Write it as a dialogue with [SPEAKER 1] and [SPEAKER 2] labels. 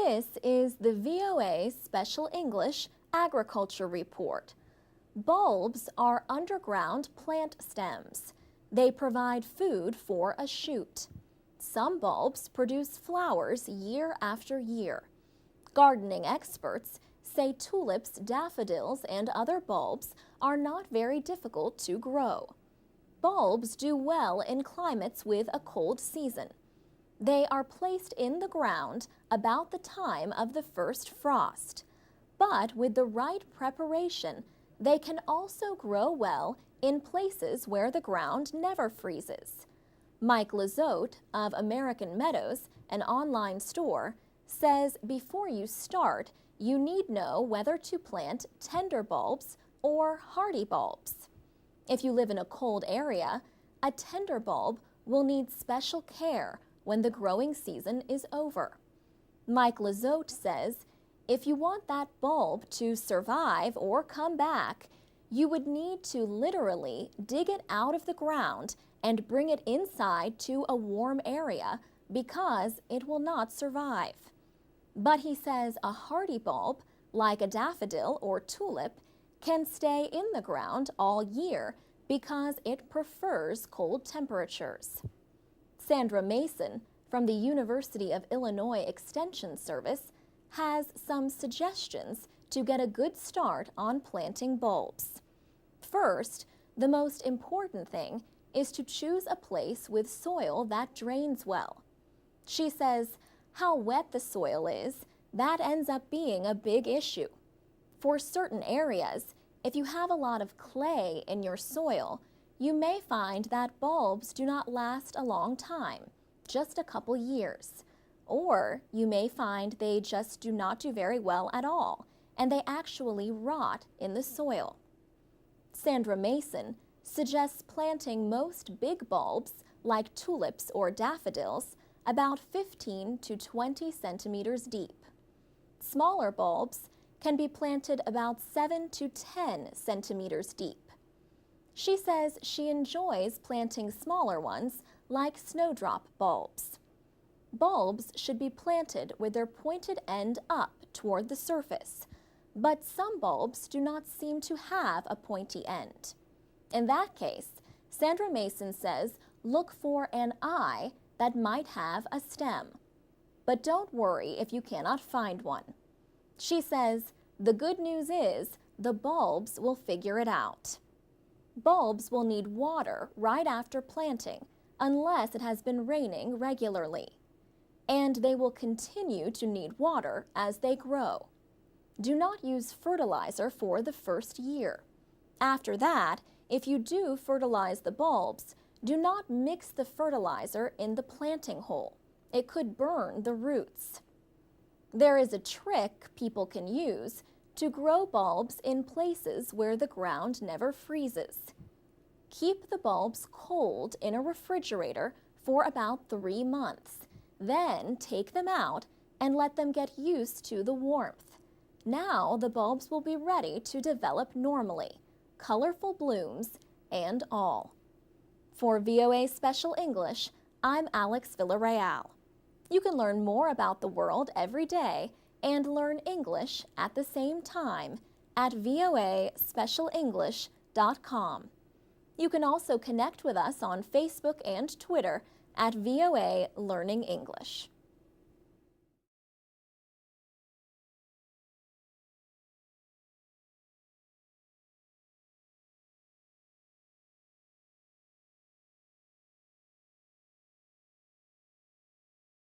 [SPEAKER 1] This is the VOA Special English Agriculture Report. Bulbs are underground plant stems. They provide food for a shoot. Some bulbs produce flowers year after year. Gardening experts say tulips, daffodils, and other bulbs are not very difficult to grow. Bulbs do well in climates with a cold season. They are placed in the ground about the time of the first frost. But with the right preparation, they can also grow well in places where the ground never freezes. Mike Lizotte of American Meadows, an online store, says before you start, you need know whether to plant tender bulbs or hardy bulbs. If you live in a cold area, a tender bulb will need special care when the growing season is over. Mike Lizotte says, if you want that bulb to survive or come back, you would need to literally dig it out of the ground and bring it inside to a warm area because it will not survive. But he says a hardy bulb, like a daffodil or tulip, can stay in the ground all year because it prefers cold temperatures. Sandra Mason from the University of Illinois Extension Service has some suggestions to get a good start on planting bulbs. First, the most important thing is to choose a place with soil that drains well. She says how wet the soil is, that ends up being a big issue. For certain areas, if you have a lot of clay in your soil, you may find that bulbs do not last a long time, just a couple years. Or you may find they just do not do very well at all, and they actually rot in the soil. Sandra Mason suggests planting most big bulbs, like tulips or daffodils, about 15 to 20 centimeters deep. Smaller bulbs can be planted about 7 to 10 centimeters deep. She says she enjoys planting smaller ones like snowdrop bulbs. Bulbs should be planted with their pointed end up toward the surface, but some bulbs do not seem to have a pointy end. In that case, Sandra Mason says look for an eye that might have a stem. But don't worry if you cannot find one. She says the good news is the bulbs will figure it out. Bulbs will need water right after planting unless it has been raining regularly. And they will continue to need water as they grow. Do not use fertilizer for the first year. After that, if you do fertilize the bulbs, do not mix the fertilizer in the planting hole. It could burn the roots. There is a trick people can use to grow bulbs in places where the ground never freezes. Keep the bulbs cold in a refrigerator for about 3 months. Then take them out and let them get used to the warmth. Now the bulbs will be ready to develop normally, colorful blooms and all. For VOA Special English, I'm Alex Villarreal. You can learn more about the world every day and learn English at the same time at voaspecialenglish.com. You can also connect with us on Facebook and Twitter at VOA Learning English.